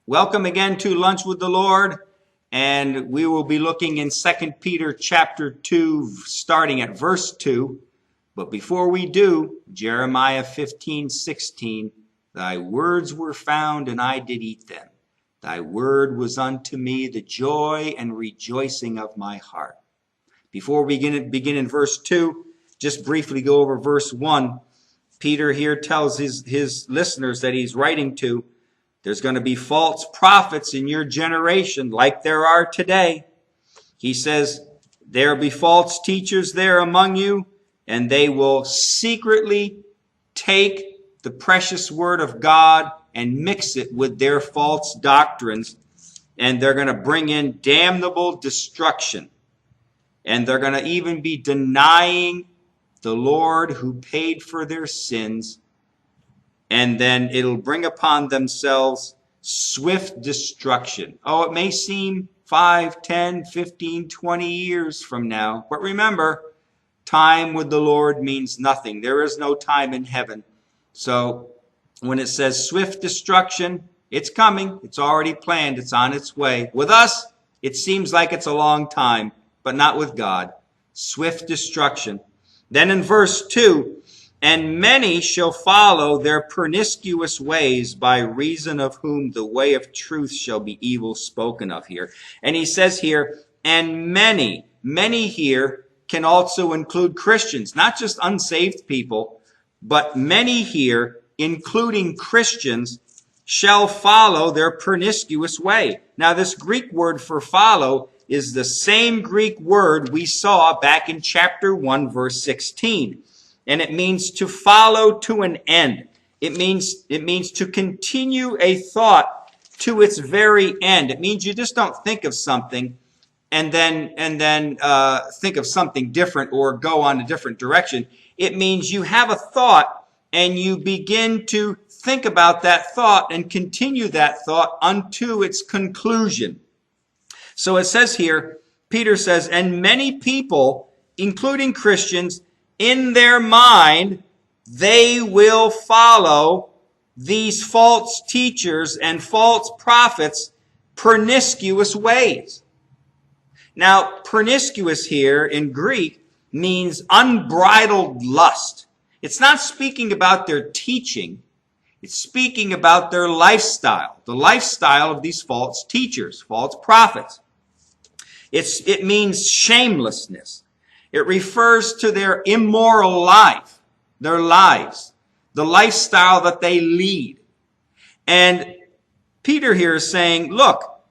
Welcome again to Lunch with the Lord, and we will be looking in 2 Peter chapter 2, starting at verse 2. But before we do, Jeremiah 15:16, Thy words were found, and I did eat them. Thy word was unto me the joy and rejoicing of my heart. Before we begin in verse 2, just briefly go over verse 1. Peter here tells his listeners that he's writing to, there's going to be false prophets in your generation like there are today. He says, there will be false teachers there among you, and they will secretly take the precious word of God and mix it with their false doctrines, and they're going to bring in damnable destruction. And they're going to even be denying the Lord who paid for their sins. And then it'll bring upon themselves swift destruction. Oh, it may seem 5, 10, 15, 20 years from now. But remember, time with the Lord means nothing. There is no time in heaven. So when it says swift destruction, it's coming. It's already planned. It's on its way. With us, it seems like it's a long time, but not with God. Swift destruction. Then in verse 2, and many shall follow their promiscuous ways, by reason of whom the way of truth shall be evil spoken of here. And he says here, and many here can also include Christians, not just unsaved people, but many here, including Christians, shall follow their promiscuous way. Now this Greek word for follow is the same Greek word we saw back in chapter 1, verse 16. And it means to follow to an end. It means to continue a thought to its very end. It means you just don't think of something and then think of something different or go on a different direction. It means you have a thought and you begin to think about that thought and continue that thought unto its conclusion. So it says here, Peter says, and many people, including Christians, in their mind, they will follow these false teachers and false prophets' promiscuous ways. Now, promiscuous here in Greek means unbridled lust. It's not speaking about their teaching. It's speaking about their lifestyle, the lifestyle of these false teachers, false prophets. It means shamelessness. It refers to their immoral life, their lives, the lifestyle that they lead. And Peter here is saying, look,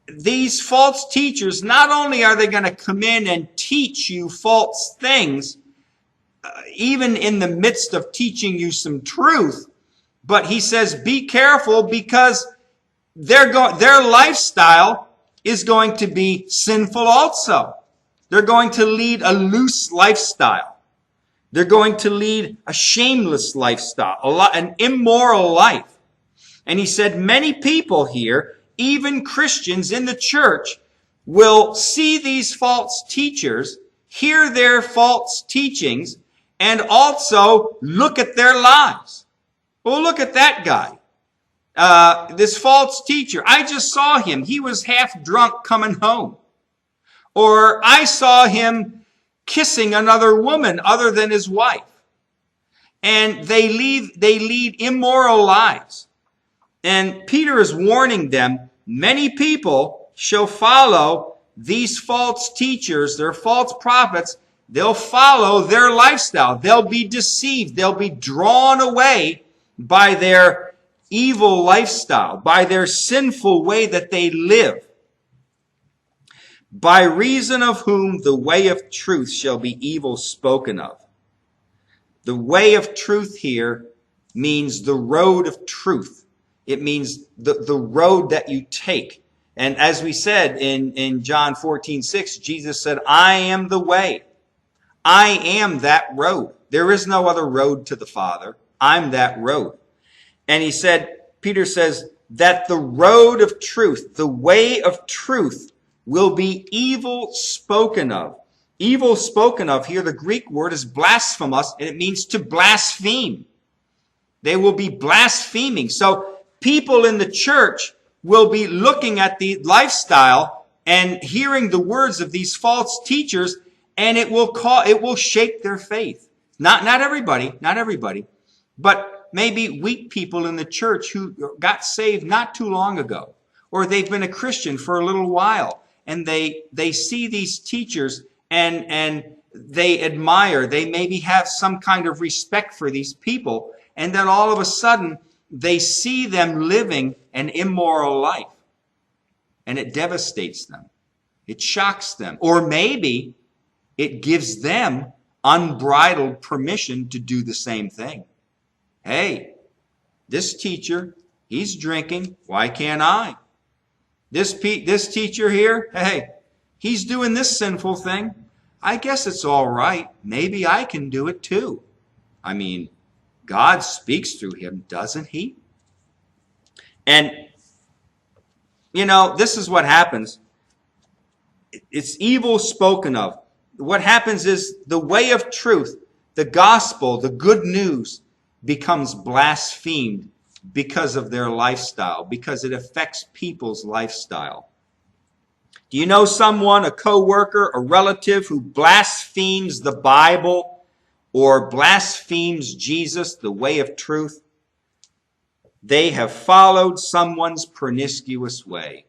these false teachers, not only are they going to come in and teach you false things, even in the midst of teaching you some truth, but he says, be careful, because their lifestyle is going to be sinful also. They're going to lead a loose lifestyle. They're going to lead a shameless lifestyle, an immoral life. And he said many people here, even Christians in the church, will see these false teachers, hear their false teachings, and also look at their lives. Well, look at that guy. This false teacher. I just saw him. He was half drunk coming home. Or I saw him kissing another woman other than his wife. And they lead immoral lives. And Peter is warning them, many people shall follow these false teachers, their false prophets. They'll follow their lifestyle. They'll be deceived. They'll be drawn away by their evil lifestyle, by their sinful way that they live. By reason of whom the way of truth shall be evil spoken of. The way of truth here means the road of truth. It means the road that you take. And as we said in John 14:6, Jesus said, I am the way. I am that road. There is no other road to the Father. I'm that road. And he said, Peter says, that the road of truth, the way of truth, will be evil spoken of. Evil spoken of here, the Greek word is blasphemous, and it means to blaspheme. They will be blaspheming. So people in the church will be looking at the lifestyle and hearing the words of these false teachers, and it will shake their faith. Not everybody, but maybe weak people in the church who got saved not too long ago, or they've been a Christian for a little while, and they see these teachers and they admire, they maybe have some kind of respect for these people, and then all of a sudden they see them living an immoral life, and it devastates them. It shocks them. Or maybe it gives them unbridled permission to do the same thing. Hey, this teacher, he's drinking. Why can't I? This teacher here, hey, he's doing this sinful thing. I guess it's all right. Maybe I can do it too. I mean, God speaks through him, doesn't he? And, this is what happens. It's evil spoken of. What happens is the way of truth, the gospel, the good news, becomes blasphemed because of their lifestyle, because it affects people's lifestyle. Do you know someone, a coworker, a relative who blasphemes the Bible or blasphemes Jesus, the way of truth? They have followed someone's promiscuous way.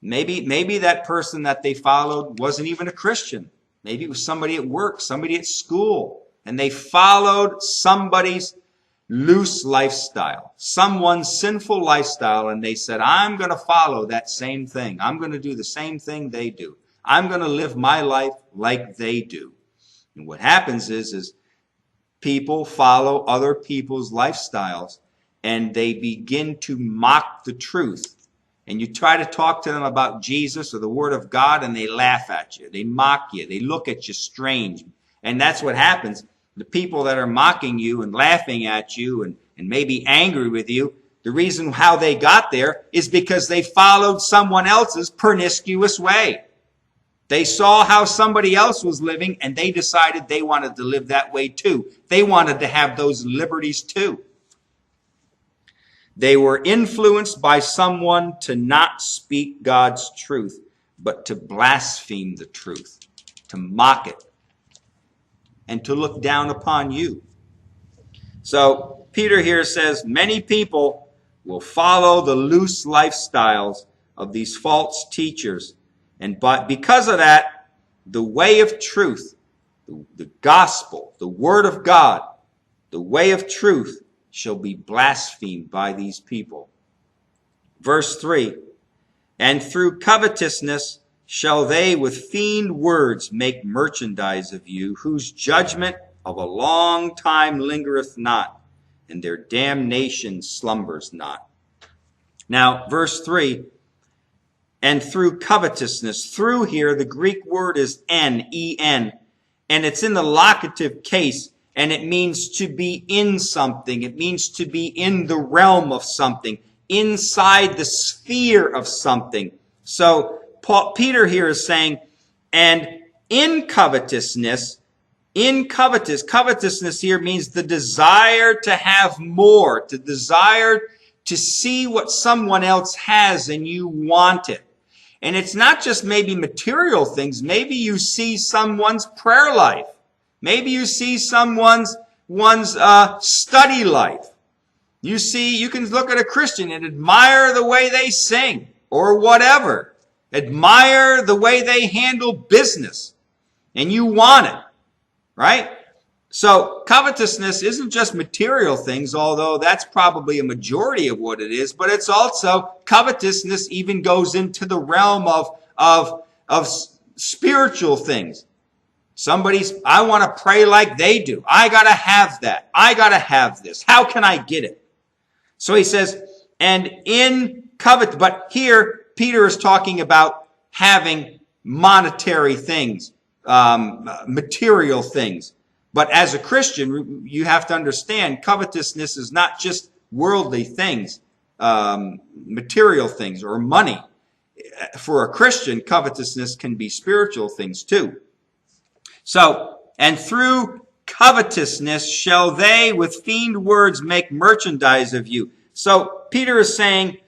Maybe that person that they followed wasn't even a Christian. Maybe it was somebody at work, somebody at school, and they followed somebody's loose lifestyle, someone's sinful lifestyle, and they said, I'm going to follow that same thing. I'm going to do the same thing they do. I'm going to live my life like they do. And what happens is people follow other people's lifestyles, and they begin to mock the truth. And you try to talk to them about Jesus or the Word of God, and they laugh at you. They mock you. They look at you strange. And that's what happens. The people that are mocking you and laughing at you and maybe angry with you, the reason how they got there is because they followed someone else's promiscuous way. They saw how somebody else was living, and they decided they wanted to live that way too. They wanted to have those liberties too. They were influenced by someone to not speak God's truth, but to blaspheme the truth, to mock it, and to look down upon you. So Peter here says many people will follow the loose lifestyles of these false teachers. But because of that, the way of truth, the gospel, the word of God, the way of truth shall be blasphemed by these people. Verse 3, and through covetousness shall they with feigned words make merchandise of you, whose judgment of a long time lingereth not, and their damnation slumbers not. Now, verse 3, and through covetousness. Through here, the Greek word is en, and it's in the locative case, and it means to be in something. It means to be in the realm of something, inside the sphere of something. So Peter here is saying, and in covetousness, covetousness here means the desire to have more, the desire to see what someone else has and you want it. And it's not just maybe material things. Maybe you see someone's prayer life. Maybe you see someone's study life. You can look at a Christian and admire the way they sing or whatever. Admire the way they handle business. And you want it, right? So covetousness isn't just material things, although that's probably a majority of what it is, but it's also, covetousness even goes into the realm of spiritual things. I want to pray like they do. I got to have that. I got to have this. How can I get it? So he says, and in covet, but here Peter is talking about having monetary things, material things. But as a Christian, you have to understand covetousness is not just worldly things, material things or money. For a Christian, covetousness can be spiritual things too. So, and through covetousness shall they with feigned words make merchandise of you. So Peter is saying,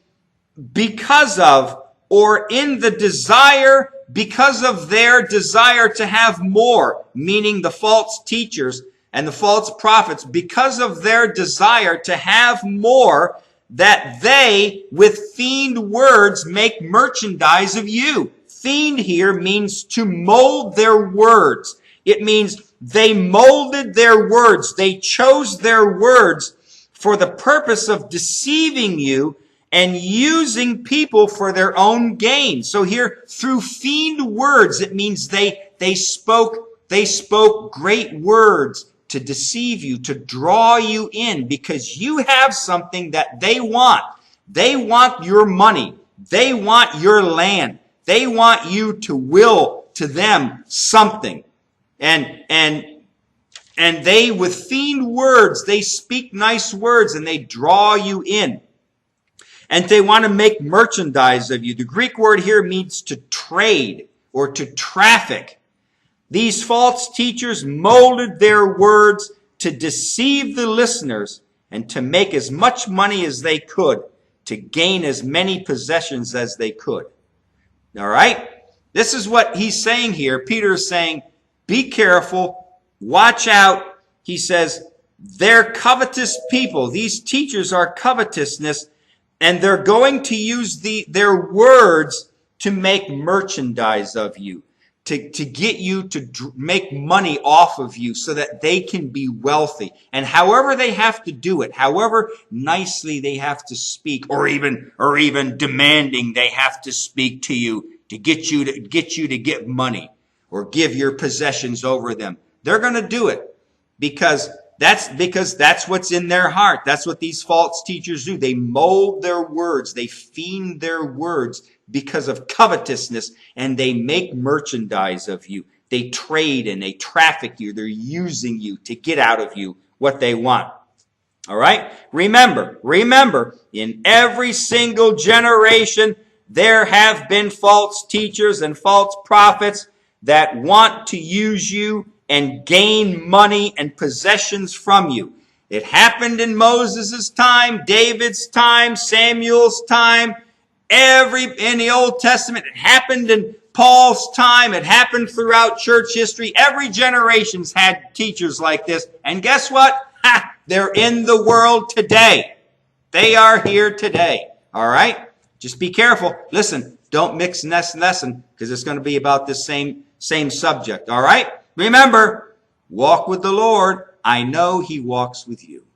because of, or in the desire, because of their desire to have more, meaning the false teachers and the false prophets, because of their desire to have more, that they, with feigned words, make merchandise of you. Feigned here means to mold their words. It means they molded their words. They chose their words for the purpose of deceiving you and using people for their own gain. So here, through feigned words, it means they spoke great words to deceive you, to draw you in, because you have something that they want. They want your money. They want your land. They want you to will to them something. And they, with feigned words, they speak nice words and they draw you in. And they want to make merchandise of you. The Greek word here means to trade or to traffic. These false teachers molded their words to deceive the listeners and to make as much money as they could, to gain as many possessions as they could. All right? This is what he's saying here. Peter is saying, be careful, watch out. He says, they're covetous people. These teachers are covetousness, and they're going to use their words to make merchandise of you, to get you to make money off of you so that they can be wealthy. And however they have to do it, however nicely they have to speak, or even demanding they have to speak to you to get you to give money or give your possessions over them. They're going to do it because that's what's in their heart. That's what these false teachers do. They mold their words. They feign their words because of covetousness, and they make merchandise of you. They trade and they traffic you. They're using you to get out of you what they want. All right? Remember, in every single generation, there have been false teachers and false prophets that want to use you and gain money and possessions from you. It happened in Moses' time, David's time, Samuel's time, in the Old Testament. It happened in Paul's time. It happened throughout church history. Every generation's had teachers like this. And guess what? They're in the world today. They are here today. All right? Just be careful. Listen, don't mix next lesson, because it's going to be about this same subject. All right? Remember, walk with the Lord. I know he walks with you.